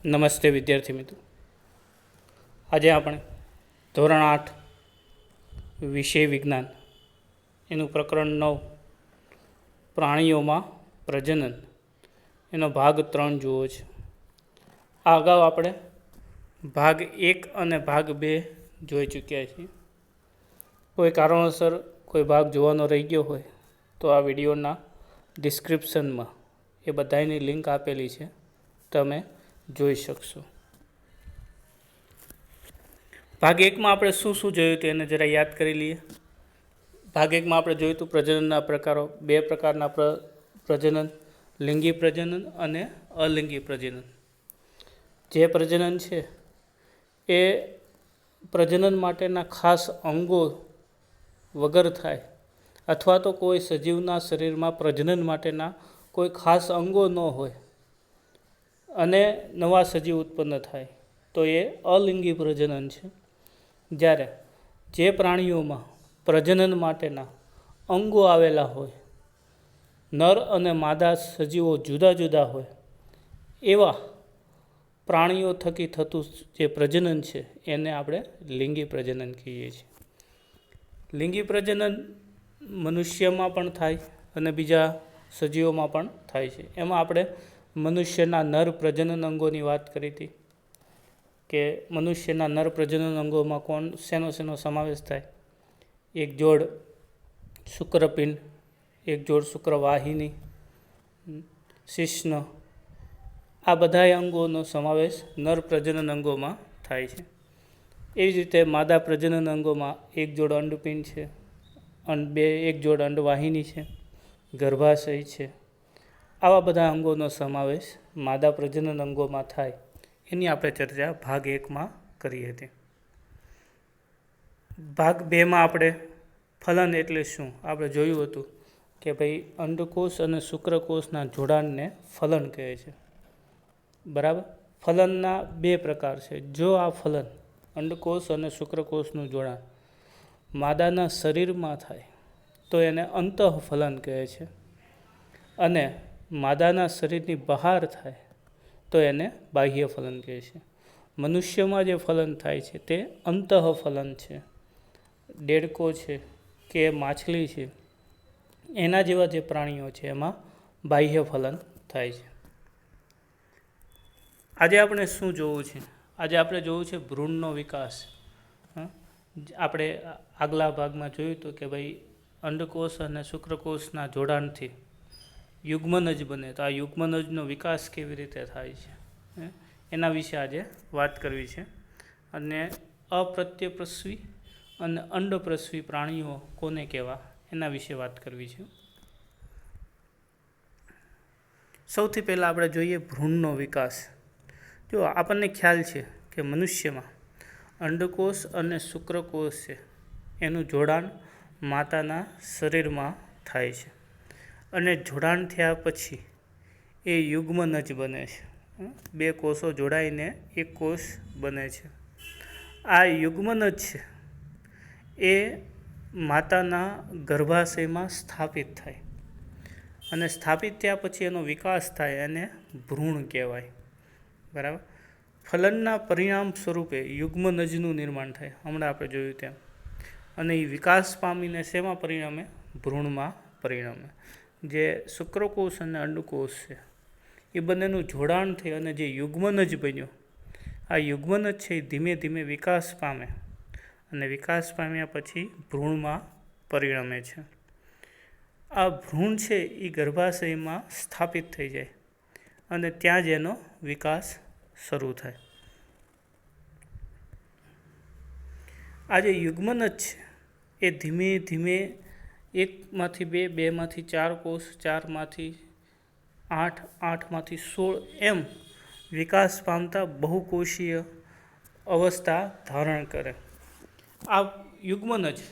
નમસ્તે વિદ્યાર્થી મિત્રો, આજે આપણે ધોરણ 8 વિષય વિજ્ઞાન એનું પ્રકરણ 9 પ્રાણીઓમાં પ્રજનન એનો ભાગ 3 જુઓ છે. આ અગાઉ આપણે ભાગ 1 અને ભાગ 2 જોઈ ચૂક્યા છીએ. કોઈ કારણોસર કોઈ ભાગ જોવાનો રહી ગયો હોય તો આ વિડીયોના ડિસ્ક્રિપ્શનમાં એ બધાની લિંક આપેલી છે, તમે જોઈ શકશો. ભાગ 1માં આપણે શું જોયું હતું એને જરા યાદ કરી લઈએ. ભાગ 1માં આપણે જોયું હતું પ્રજનનના પ્રકારો. 2 પ્રકારના પ્રજનન, લિંગી પ્રજનન અને અલિંગી પ્રજનન. જે પ્રજનન છે એ પ્રજનન માટેના ખાસ અંગો વગર થાય અથવા તો કોઈ સજીવના શરીરમાં પ્રજનન માટેના કોઈ ખાસ અંગો ન હોય અને નવા સજીવ ઉત્પન્ન થાય તો એ અલિંગી પ્રજનન છે. જ્યારે જે પ્રાણીઓમાં પ્રજનન માટેના અંગો આવેલા હોય, નર અને માદા સજીવો જુદા જુદા હોય, એવા પ્રાણીઓ થકી થતું જે પ્રજનન છે એને આપણે લિંગી પ્રજનન કહીએ છીએ. લિંગી પ્રજનન મનુષ્યમાં પણ થાય અને બીજા સજીવોમાં પણ થાય છે. એમાં આપણે મનુષ્યના નર પ્રજનન અંગોની વાત કરી હતી કે મનુષ્યના નર પ્રજનન અંગોમાં શેનો સમાવેશ થાય. એક જોડ શુક્રપિંડ, એક જોડ શુક્રવાહિની, શિશ્ન, આ બધા અંગોનો સમાવેશ નર પ્રજનન અંગોમાં થાય છે. એવી જ રીતે માદા પ્રજનન અંગોમાં એક જોડ અંડપિંડ છે, એક જોડ અંડવાહિની છે, ગર્ભાશય છે. આવા બધા અંગોનો સમાવેશ માદા પ્રજનન અંગોમાં થાય એની આપણે ચર્ચા ભાગ 1માં કરી હતી. ભાગ 2માં આપણે ફલન એટલે શું આપણે જોયું હતું કે ભાઈ અંડકોષ અને શુક્રકોષના જોડાણને ફલન કહે છે. બરાબર. ફલનના 2 પ્રકાર છે. જો આ ફલન અંડકોષ અને શુક્રકોષનું જોડાણ માદાના શરીરમાં થાય તો એને અંતઃફલન કહે છે, અને માદાના શરીરની બહાર થાય તો એને બાહ્ય ફલન કહે છે. મનુષ્યમાં જે ફલન થાય છે તે અંતઃફલન છે. દેડકો છે કે માછલી છે, એના જેવા જે પ્રાણીઓ છે એમાં બાહ્ય ફલન થાય છે. આજે આપણે શું જોવું છે? આજે આપણે જોવું છે ભ્રૂણનો વિકાસ. આપણે આગલા ભાગમાં જોયું હતું કે ભાઈ અંડકોષ અને શુક્રકોષના જોડાણથી યુગ્મનજ બને, તો આ યુગ્મનજનો વિકાસ કેવી રીતે થાય છે એના વિશે આજે વાત કરવી છે. અને અપ્રત્યપ્રસવી અને અંડપ્રસવી પ્રાણીઓ કોને કહેવા એના વિશે વાત કરવી છે. સૌથી પહેલાં આપણે જોઈએ ભ્રૂણનો વિકાસ. જો આપણને ખ્યાલ છે કે મનુષ્યમાં અંડકોષ અને શુક્રકોષ છે એનું જોડાણ માતાના શરીરમાં થાય છે, અને જોડાણ થયા પછી એ યુગ્મનજ બને છે. 2 કોષો જોડાઈને એક કોષ બને છે. આ યુગ્મનજ છે એ માતાના ગર્ભાશયમાં સ્થાપિત થાય, અને સ્થાપિત થયા પછી એનો વિકાસ થાય અને ભ્રૂણ કહેવાય. બરાબર. ફલનના પરિણામ સ્વરૂપે યુગ્મનજનું નિર્માણ થાય, હમણાં આપણે જોયું તેમ, અને એ વિકાસ પામીને શેમાં પરિણમે? ભ્રૂણમાં પરિણમે. જે શુક્રકોષ અને અંડકોષ છે એ બંનેનું જોડાણ થઈ અને જે યુગ્મનજ બન્યો, આ યુગ્મનજ છે એ ધીમે ધીમે વિકાસ પામે, અને વિકાસ પામ્યા પછી ભ્રૂણમાં પરિણમે છે. આ ભ્રૂણ છે એ ગર્ભાશયમાં સ્થાપિત થઈ જાય અને ત્યાં જ એનો વિકાસ શરૂ થાય. આ જે યુગ્મનજ છે એ ધીમે ધીમે 1માંથી 2, 2માંથી 4 કોષ, 4માંથી 8, 8માંથી 16 એમ વિકાસ પામતા બહુકોષીય અવસ્થા ધારણ કરે. આ યુગ્મનજ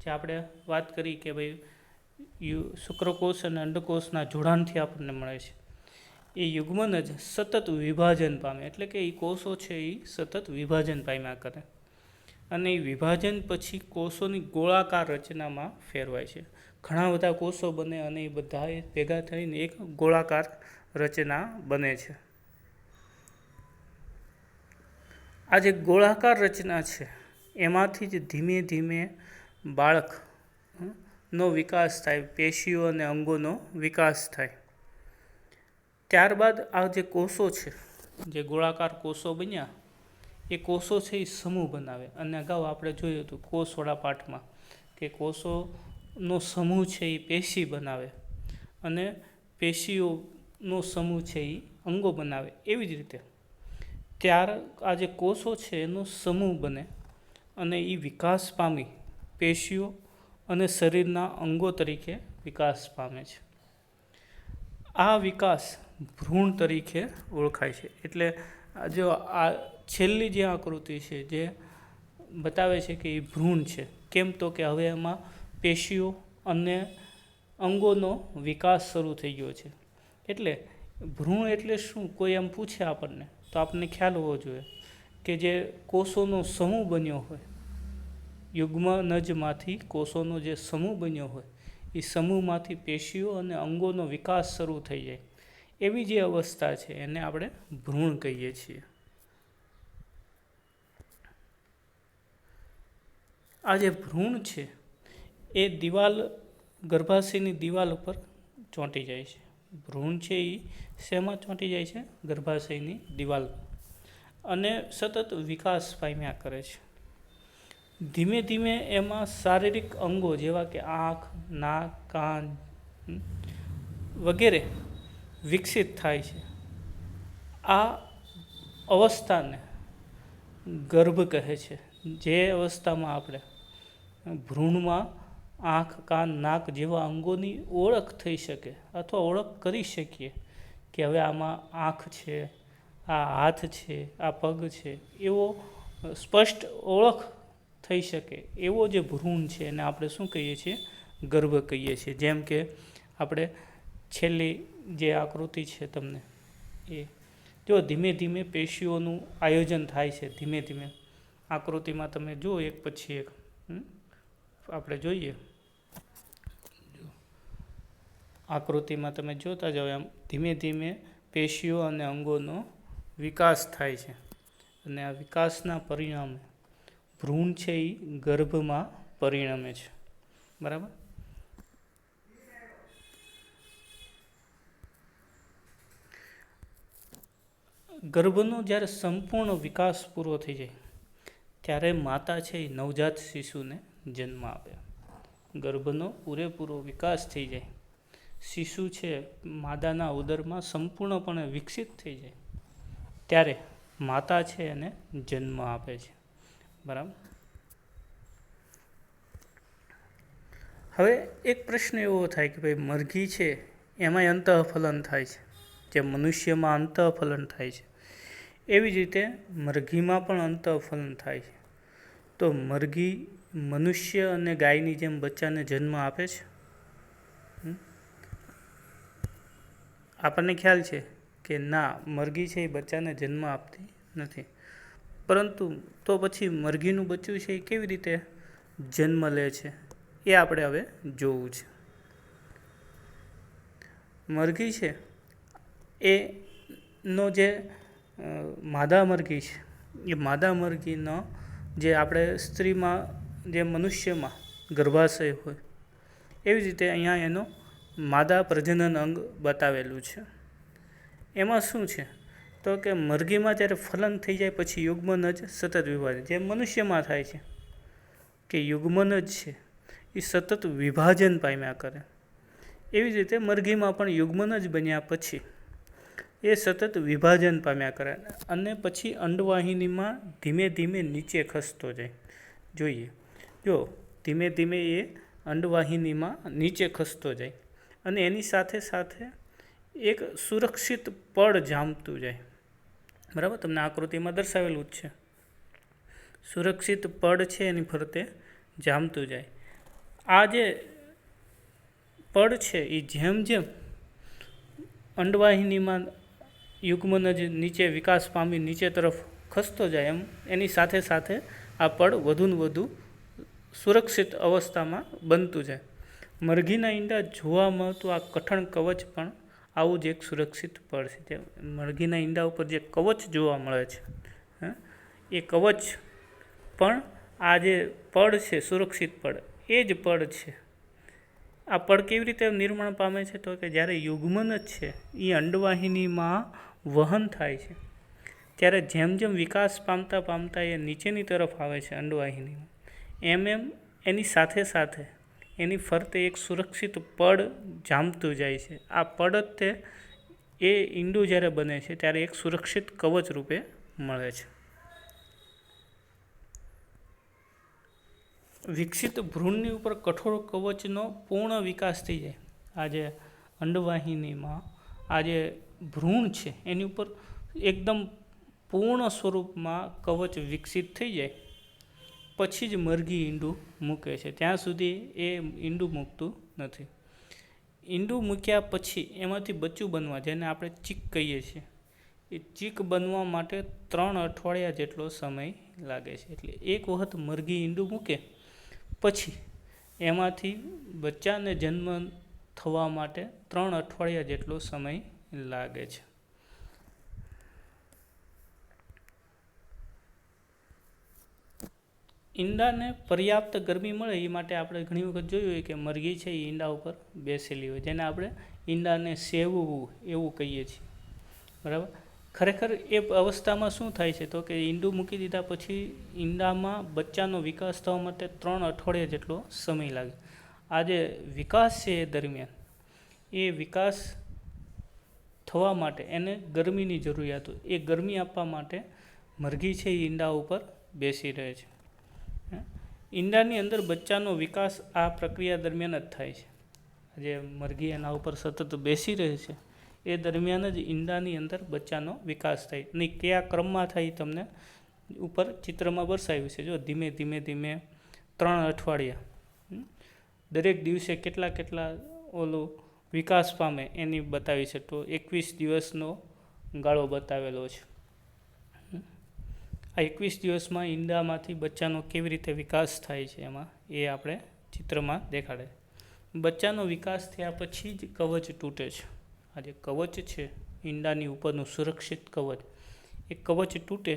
જે આપણે વાત કરી કે ભાઈ શુક્રકોષ અને અંડકોષના જોડાણથી આપણને મળે છે, એ યુગ્મનજ સતત વિભાજન પામે, એટલે કે એ કોષો છે એ સતત વિભાજન પામ્યા કરે, અને એ વિભાજન પછી કોષોની ગોળાકાર રચનામાં ફેરવાય છે. ઘણા બધા કોષો બને અને એ બધા ભેગા થઈને એક ગોળાકાર રચના બને છે. આ જે ગોળાકાર રચના છે એમાંથી જ ધીમે ધીમે બાળક નો વિકાસ થાય, પેશીઓ અને અંગોનો વિકાસ થાય. ત્યારબાદ આ જે કોષો છે, જે ગોળાકાર કોષો બન્યા, એ કોષો છે એ સમૂહ બનાવે. અને અગાઉ આપણે જોયું હતું કોષવાળા પાઠમાં કે કોષોનો સમૂહ છે એ પેશી બનાવે અને પેશીઓનો સમૂહ છે એ અંગો બનાવે. એવી જ રીતે આ જે કોષો છે એનો સમૂહ બને અને એ વિકાસ પામી પેશીઓ અને શરીરના અંગો તરીકે વિકાસ પામે છે. આ વિકાસ ભ્રૂણ તરીકે ઓળખાય છે. એટલે જો આ છેલ્લી જે આકૃતિ છે જે બતાવે છે કે એ ભ્રૂણ છે. કેમ તો કે હવે એમાં પેશીઓ અને અંગોનો વિકાસ શરૂ થઈ ગયો છે. એટલે ભ્રૂણ એટલે શું, કોઈ એમ પૂછે આપણને તો આપણને ખ્યાલ હોવો જોઈએ કે જે કોષોનો સમૂહ બન્યો હોય, યુગ્મનજમાંથી કોષોનો જે સમૂહ બન્યો હોય, એ સમૂહમાંથી પેશીઓ અને અંગોનો વિકાસ શરૂ થઈ જાય. એવી જે અવસ્થા છે એને આપણે ભ્રૂણ કહીએ છીએ. આ જે ભ્રૂણ છે એ ગર્ભાશયની દિવાલ ઉપર ચોંટી જાય છે. ભ્રૂણ છે એ શેમાં ચોંટી જાય છે? ગર્ભાશયની દિવાલ પર. અને સતત વિકાસ પામ્યા કરે છે. ધીમે ધીમે એમાં શારીરિક અંગો જેવા કે આંખ, નાક, કાન વગેરે વિકસિત થાય છે. આ અવસ્થાને ગર્ભ કહે છે. જે અવસ્થામાં આપણે ભ્રૂણમાં આંખ, કાન, નાક જેવા અંગોની ઓળખ થઈ શકે અથવા ઓળખ કરી શકીએ કે હવે આમાં આંખ છે, આ હાથ છે, આ પગ છે, એવો સ્પષ્ટ ઓળખ થઈ શકે એવો જે ભ્રૂણ છે એને આપણે શું કહીએ છીએ? ગર્ભ કહીએ છીએ. જેમ કે આપણે છેલ્લી જે આકૃતિ છે તમને એ જો ધીમે ધીમે પેશીઓનું આયોજન થાય છે. ધીમે ધીમે આકૃતિમાં તમે જુઓ એક પછી એક આપણે જોઈએ. આકૃતિમાં તમે જોતા જાઓ એમ ધીમે ધીમે પેશીઓ અને અંગોનો વિકાસ થાય છે. અને આ વિકાસના પરિણામે ભ્રૂણ છે એ ગર્ભમાં પરિણમે છે. બરાબર. ગર્ભનો જ્યારે સંપૂર્ણ વિકાસ પૂરો થઈ જાય ત્યારે માતા છે એ નવજાત શિશુને જન્મ આપે. ગર્ભનો પૂરેપૂરો વિકાસ થઈ જાય, શિશુ છે માદાના ઉદરમાં સંપૂર્ણપણે વિકસિત થઈ જાય ત્યારે માતા છે એને જન્મ આપે છે. બરાબર. હવે એક પ્રશ્ન એવો થાય કે ભાઈ મરઘી છે એમાંય અંતઃફલન થાય છે, જે મનુષ્યમાં અંતઃફલન થાય છે એવી જ રીતે મરઘીમાં પણ અંતઃફલન થાય છે. તો મરઘી મનુષ્ય અને ગાયની જેમ બચ્ચાને જન્મ આપે છે? આપણને ખ્યાલ છે કે ના, મરઘી છે એ બચ્ચાને જન્મ આપતી નથી. પરંતુ તો પછી મરઘીનું બચ્ચું છે એ કેવી રીતે જન્મ લે છે એ આપણે હવે જોવું છે. મરઘી છે એનો જે માદા મરઘી છે એ માદા મરઘીનો જે આપણે સ્ત્રીમાં જે મનુષ્યમાં ગર્ભાશય હોય એવી રીતે અહીંયા એનો માદા પ્રજનન અંગ બતાવેલું છે. એમાં શું છે તો કે મરઘીમાં જ્યારે ફલન થઈ જાય પછી યુગ્મનજ સતત વિભાજન, જે મનુષ્યમાં થાય છે કે યુગ્મનજ છે એ સતત વિભાજન પામ્યા કરે, એવી જ રીતે મરઘીમાં પણ યુગ્મનજ બન્યા પછી એ સતત વિભાજન પામ્યા કરે અને પછી અંડવાહિનીમાં ધીમે ધીમે નીચે ખસતો જાય. જોઈએ જો ધીમે ધીમે એ અંડવાહિનીમાં નીચે ખસતો જાય અને એની સાથે સાથે એક સુરક્ષિત પડ જામતું જાય. બરાબર. તમને આકૃતિમાં દર્શાવેલું જ છે. સુરક્ષિત પડ છે એની ફરતે જામતું જાય. આ જે પડ છે એ જેમ જેમ અંડવાહિનીમાં યુગ્મનજ નીચે વિકાસ પામી નીચે તરફ ખસતો જાય એમ એની સાથે સાથે આ પડ વધુ ને વધુ સુરક્ષિત અવસ્થામાં બનતું જાય. મરઘીના ઈંડા જોવા મળતું આ કઠણ કવચ પણ આવું જ એક સુરક્ષિત પડ છે. જે મરઘીના ઈંડા ઉપર જે કવચ જોવા મળે છે એ કવચ પણ આ જે પડ છે સુરક્ષિત પડ એ જ પડ છે. આ પડ કેવી રીતે નિર્માણ પામે છે તો કે જ્યારે યુગ્મન જ છે એ અંડવાહિનીમાં વહન થાય છે ત્યારે જેમ જેમ વિકાસ પામતા પામતા એ નીચેની તરફ આવે છે અંડવાહિનીમાં, એમ એમ એની સાથે સાથે એની ફરતે એક સુરક્ષિત પડ જામતું જાય છે. આ પડ જ તે એ ઈંડું જ્યારે બને છે ત્યારે એક સુરક્ષિત કવચ રૂપે મળે છે. વિકસિત ભ્રૂણની ઉપર કઠોર કવચનો પૂર્ણ વિકાસ થઈ જાય. આ જે અંડવાહિનીમાં આ જે ભ્રૂણ છે એની ઉપર એકદમ પૂર્ણ સ્વરૂપમાં કવચ વિકસિત થઈ જાય પછી જ મરઘી ઈંડું મૂકે છે. ત્યાં સુધી એ ઈંડું મૂકતું નથી. ઈંડું મૂક્યા પછી એમાંથી બચ્ચું બનવા, જેને આપણે ચીક કહીએ છીએ, એ ચીક બનવા માટે 3 અઠવાડિયા જેટલો સમય લાગે છે. એટલે એક વખત મરઘી ઈંડું મૂકે પછી એમાંથી બચ્ચાને જન્મ થવા માટે 3 અઠવાડિયા જેટલો સમય લાગે છે. ઈંડાને પર્યાપ્ત ગરમી મળે એ માટે આપણે ઘણી વખત જોયું હોય કે મરઘી છે એ ઈંડા ઉપર બેસેલી હોય, જેને આપણે ઈંડાને સેવવું એવું કહીએ છીએ. બરાબર. ખરેખર એ અવસ્થામાં શું થાય છે તો કે ઈંડું મૂકી દીધા પછી ઈંડામાં બચ્ચાનો વિકાસ થવા માટે 3 અઠવાડિયા જેટલો સમય લાગે. આ જે વિકાસ છે એ દરમિયાન એ વિકાસ થવા માટે એને ગરમીની જરૂરિયાત હોય. એ ગરમી આપવા માટે મરઘી છે એ ઈંડા ઉપર બેસી રહે છે. ઈંડાની અંદર બચ્ચાનો વિકાસ આ પ્રક્રિયા દરમિયાન જ થાય છે. જે મરઘી એના ઉપર સતત બેસી રહે છે એ દરમિયાન જ ઈંડાની અંદર બચ્ચાનો વિકાસ થાય. અને કયા ક્રમમાં થાય તમને ઉપર ચિત્રમાં દર્શાવ્યું છે. જો ધીમે ધીમે ધીમે 3 અઠવાડિયા દરેક દિવસે કેટલા કેટલા ઓલું વિકાસ પામે એની બતાવી છે. તો 21 દિવસનો ગાળો બતાવેલો છે. આ 21 દિવસમાં ઈંડામાંથી બચ્ચાનો કેવી રીતે વિકાસ થાય છે એમાં એ આપણે ચિત્રમાં દેખાડે. બચ્ચાનો વિકાસ થયા પછી જ કવચ તૂટે છે. આ જે કવચ છે ઈંડાની ઉપરનું સુરક્ષિત કવચ, એ કવચ તૂટે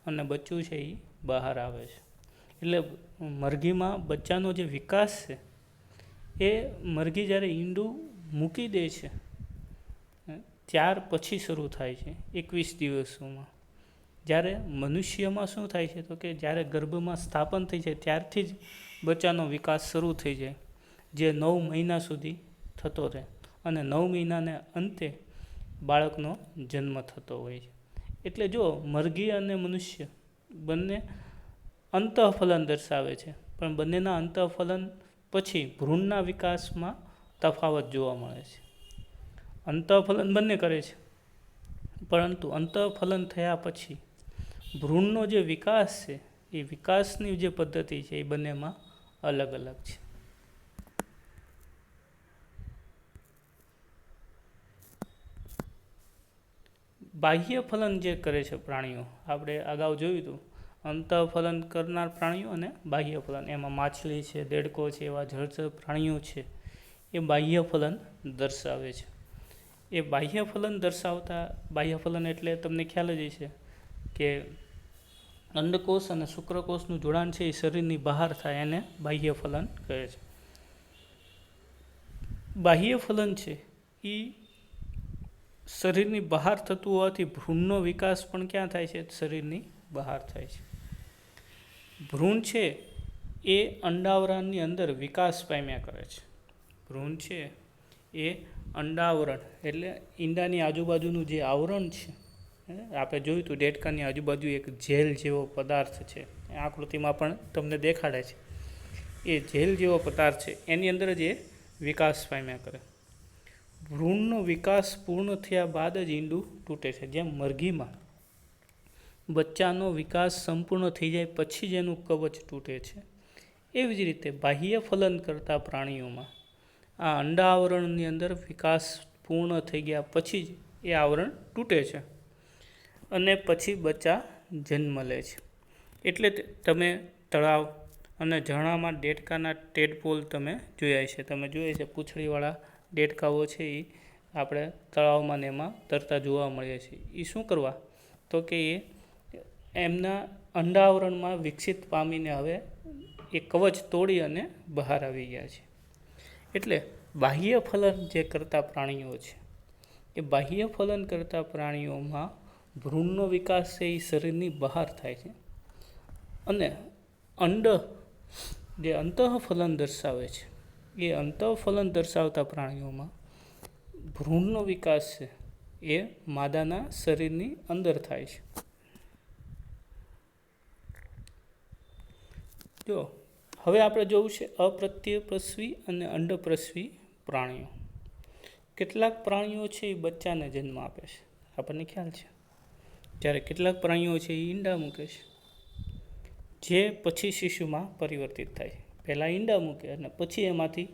અને બચ્ચું છે એ બહાર આવે છે. એટલે મરઘીમાં બચ્ચાનો જે વિકાસ છે એ મરઘી જ્યારે ઈંડું મૂકી દે છે ત્યાર પછી શરૂ થાય છે 21 દિવસોમાં. જ્યારે મનુષ્યમાં શું થાય છે તો કે જ્યારે ગર્ભમાં સ્થાપન થઈ જાય ત્યારથી જ બચ્ચાનો વિકાસ શરૂ થઈ જાય, જે 9 મહિના સુધી થતો રહે અને 9 મહિનાને અંતે બાળકનો જન્મ થતો હોય છે. એટલે જો મરઘી અને મનુષ્ય બંને અંતઃફલન દર્શાવે છે, પણ બંનેના અંતઃફલન પછી ભ્રૂણના વિકાસમાં તફાવત જોવા મળે છે. અંતઃફલન બંને કરે છે, પરંતુ અંતઃફલન થયા પછી ભ્રૂણનો જે વિકાસ છે એ વિકાસની જે પદ્ધતિ છે એ બંનેમાં અલગ અલગ છે. બાહ્ય ફલન જે કરે છે પ્રાણીઓ, આપણે અગાઉ જોયું હતું અંતઃફલન કરનાર પ્રાણીઓ અને બાહ્ય ફલન. એમાં માછલી છે, દેડકો છે, એવા જળચર પ્રાણીઓ છે એ બાહ્ય ફલન દર્શાવે છે. એ બાહ્ય ફલન દર્શાવતા, બાહ્ય ફલન એટલે તમને ખ્યાલ જ છે કે અંડકોષ અને શુક્રકોષનું જોડાણ છે એ શરીરની બહાર થાય એને બાહ્ય ફલન કહે છે. બાહ્ય ફલન છે એ શરીરની બહાર થતું હોવાથી ભ્રૂણનો વિકાસ પણ ક્યાં થાય છે? શરીરની બહાર થાય છે. ભ્રૂણ છે એ અંડાવરણની અંદર વિકાસ પામ્યા કરે છે. ભ્રૂણ છે એ અંડાવરણ એટલે ઈંડાની આજુબાજુનું જે આવરણ છે, આપણે જોયું હતું દેડકાની આજુબાજુ એક જેલ જેવો પદાર્થ છે, આકૃતિમાં પણ તમને દેખાડે છે. એ જેલ જેવો પદાર્થ છે એની અંદર જ એ વિકાસ પામ્યા કરે. ભ્રૂણનો વિકાસ પૂર્ણ થયા બાદ જ ઈંડું તૂટે છે. જેમ મરઘીમાં બચ્ચાનો વિકાસ સંપૂર્ણ થઈ જાય પછી જ એનું કવચ તૂટે છે, એવી જ રીતે બાહ્ય ફલન કરતા પ્રાણીઓમાં આ અંડા આવરણની અંદર વિકાસ પૂર્ણ થઈ ગયા પછી જ એ આવરણ તૂટે છે અને પછી બચ્ચા જન્મ લે છે. એટલે તમે તળાવ અને ઝરણામાં દેડકાના ટેડપોલ તમે જોયા છે. તમે જોઈએ છે પૂંછડીવાળા દેડકાઓ છે એ આપણે તળાવમાં ને એમાં તરતા જોવા મળે છે. એ શું કરવા? તો કે એ એમના અંડાવરણમાં વિકસિત પામીને હવે એ કવચ તોડી અને બહાર આવી ગયા છે. એટલે બાહ્ય ફલન જે કરતા પ્રાણીઓ છે એ બાહ્ય ફલન કરતા પ્રાણીઓમાં ભ્રૂણનો વિકાસ છે એ શરીરની બહાર થાય છે, અને અંડ જે અંતઃફલન દર્શાવે છે એ અંતઃફલન દર્શાવતા પ્રાણીઓમાં ભ્રૂણનો વિકાસ છે એ માદાના શરીરની અંદર થાય છે. જો હવે આપણે જોવું છે અપ્રત્યપ્રસવી અને અંડપ્રસવી પ્રાણીઓ. કેટલાક પ્રાણીઓ છે એ બચ્ચાને જન્મ આપે છે, આપણને ખ્યાલ છે, જ્યારે કેટલાક પ્રાણીઓ છે એ ઈંડા મૂકે છે, જે પછી શિશુમાં પરિવર્તિત થાય છે. પહેલાં ઈંડા મૂકે અને પછી એમાંથી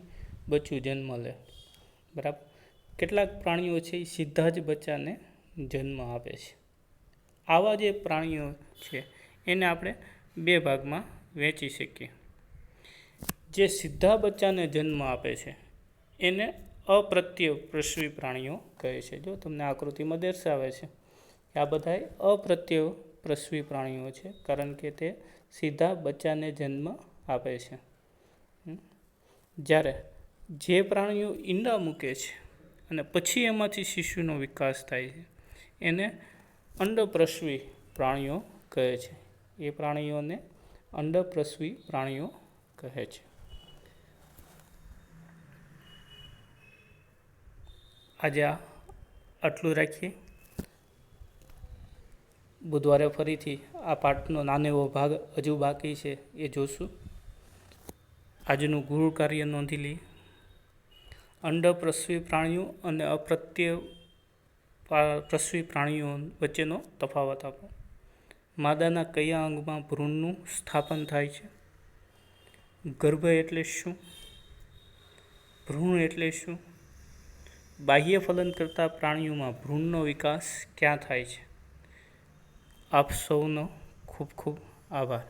બચ્ચું જન્મ લે, બરાબર. કેટલાક પ્રાણીઓ છે એ સીધા જ બચ્ચાને જન્મ આપે છે. આવા જે પ્રાણીઓ છે એને આપણે બે ભાગમાં વહેંચી શકીએ. જે સીધા બચ્ચાને જન્મ આપે છે એને અપ્રત્યપ્રસવી પ્રાણીઓ કહે છે. જો તમને આકૃતિમાં દર્શાવે છે કે આ બધા અપ્રત્યપ્રસવી પ્રાણીઓ છે, કારણ કે તે સીધા બચ્ચાને જન્મ આપે છે. જ્યારે જે પ્રાણીઓ ઈંડા મૂકે છે અને પછી એમાંથી શિશુનો વિકાસ થાય છે એને અંડપ્રસવી પ્રાણીઓ કહે છે. એ પ્રાણીઓને અંડપ્રસવી પ્રાણીઓ કહે છે. આજે આટલું રાખીએ. બુધવારે ફરીથી આ પાઠનો નાનો એવો ભાગ હજુ બાકી છે એ જોશું. આજનું ગુરુ કાર્ય નોંધી લઈએ. અંડપ્રસવી પ્રાણીઓ અને અપ્રત્યપ્રસવી પ્રાણીઓ વચ્ચેનો તફાવત આપો. માદાના કયા અંગમાં ભ્રૂણનું સ્થાપન થાય છે? ગર્ભ એટલે શું? ભ્રૂણ એટલે શું? બાહ્ય ફલન કરતા પ્રાણીઓમાં ભ્રૂણનો વિકાસ ક્યાં થાય છે? આપ સૌનો ખૂબ ખૂબ આભાર.